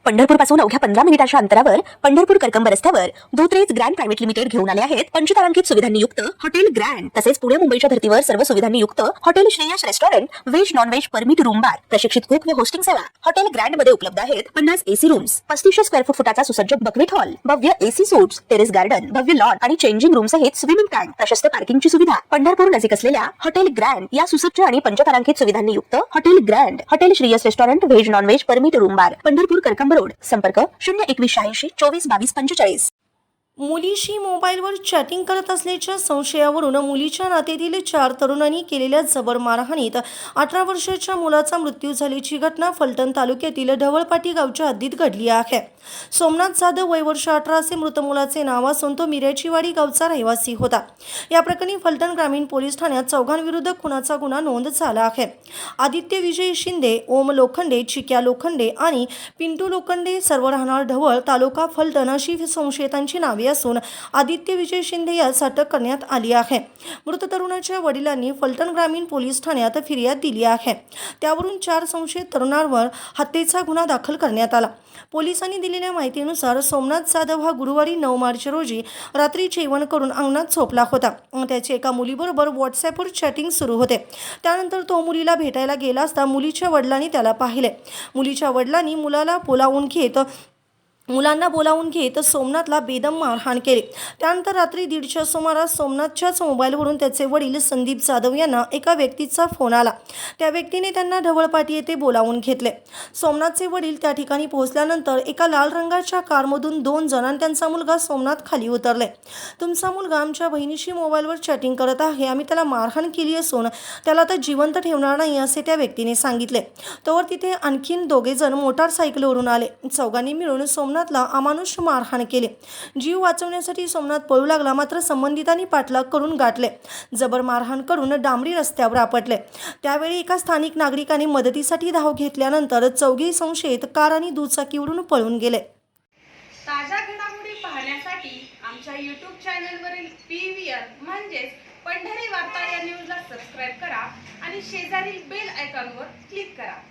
पंढरपूरपासून अवघ्या 15 मिनिटांच्या अंतरावर पंढरपूर करकंब रस्त्यावर धोत्रेज ग्रँड प्रायव्हेट लिमिटेड घेऊन आले आहेत पंचतारांकित सुविधांनी युक्त हॉटेल ग्रँड। तसेच पुणे मुंबईच्या धर्तीवर सर्व सुविधांनी युक्त hotel Shreyas restaurant, veg non veg permit room बार, प्रशिक्षित कुक व होस्टिंग सेवा। हॉटेल ग्रँड मध्ये उपलब्ध आहेत 50 एसी रूम्स, 3500 स्क्वेअर फूट फुटाचा सुसज्ज बकवेट हॉल, भव्य एसी सूट्स, टेरेस गार्डन, भव्य लॉन आणि चेंजिंग रूम सहित स्विमिंग टँक, प्रशस्त पार्किंगची सुविधा। पंढरपूर नजीक असलेल्या हॉटेल ग्रँड या सुसज्ज आणि पंचतारांकित सुविधांनी युक्त hotel grand, hotel Shreyas restaurant, veg non veg permit room बार, पंढरपूर करकंब रोड। संपर्क 02180 24 22 45। मुलीशी मोबाईलवर चॅटिंग करत असल्याच्या संशयावरून मुलीच्या नात्यातील 4 तरुणांनी केलेल्या जबर मारहाणीत 18 वर्षाच्या मुलाचा मृत्यू झाल्याची घटना फलटण तालुक्यातील ढवळपाटी गावच्या हद्दीत घडली आहे। सोमनाथ जाधव वय वर्ष 18 असे मृत मुलाचे नाव असून तो मिऱ्याचीवाडी गावचा रहिवासी होता। या प्रकरणी फलटण ग्रामीण पोलीस ठाण्यात चौघांविरुद्ध खुनाचा गुन्हा नोंद झाला आहे। आदित्य विजय शिंदे, ओम लोखंडे, चिक्या लोखंडे आणि पिंटू लोखंडे सर्व राहणार ढवळ तालुका फलटण अशी संशयितांची नावे असून आदित्य विजय शिंदे यास अटक करण्यात आली आहे। मृत तरुणाच्या वडिलांनी फलटण ग्रामीण पोलीस ठाण्यात फिर्याद दिली आहे। त्यावरून 4 संशयित तरुणांवर हत्येचा गुन्हा दाखल करण्यात आला। पोलिसांनी दिलेल्या माहितीनुसार सोमनाथ जाधव हा गुरुवारी 9 मार्च रोजी रात्री जेवण करून अंगणात झोपला होता। त्याची एका मुलीबरोबर व्हॉट्सॲपवर चॅटिंग सुरू होते। त्यानंतर तो मुलीला भेटायला गेला असता मुलीच्या वडिलांनी त्याला पाहिले। मुलीच्या वडिलांनी मुलांना बोलावून घेत सोमनाथला बेदम मारहाण केली। त्यानंतर रात्री 1:30च्या सुमारास सोमनाथच्याच मोबाईलवरून त्याचे वडील संदीप जाधव यांना एका व्यक्तीचा फोन आला। त्या व्यक्तीने त्यांना ढवळपाटी येथे बोलावून घेतले। सोमनाथचे वडील त्या ठिकाणी पोहोचल्यानंतर एका लाल रंगाच्या कारमधून 2 जण आणि त्यांचा मुलगा सोमनाथ खाली उतरले। तुमचा मुलगा आमच्या बहिणीशी मोबाईलवर चॅटिंग करत आहे, आम्ही त्याला मारहाण केली असून त्याला आता जिवंत ठेवणार नाही असे त्या व्यक्तीने सांगितले। तोवर तिथे आणखीन 2 जण मोटारसायकलवरून आले। चौघांनी मिळून सोमनाथला अमानुष मारहाण केली। जीव वाचवण्यासाठी सोमनाथ पळू लागला, मात्र संबंधितांनी पाठलाग करून गाठले। जबर मारहाण करून डांबरी रस्त्यावर आपटले। त्यावेळी एका स्थानिक नागरिकाने मदतीसाठी धाव घेतल्यानंतर चौघे संशयित कार आणि दुचाकीवरून पळून गेले। ताज्या घडामोडी पाहण्यासाठी आमच्या YouTube चॅनलवरील PVR म्हणजेच पंढरी वार्ता या न्यूजला सबस्क्राइब करा आणि शेजारील बेल आयकॉनवर क्लिक करा।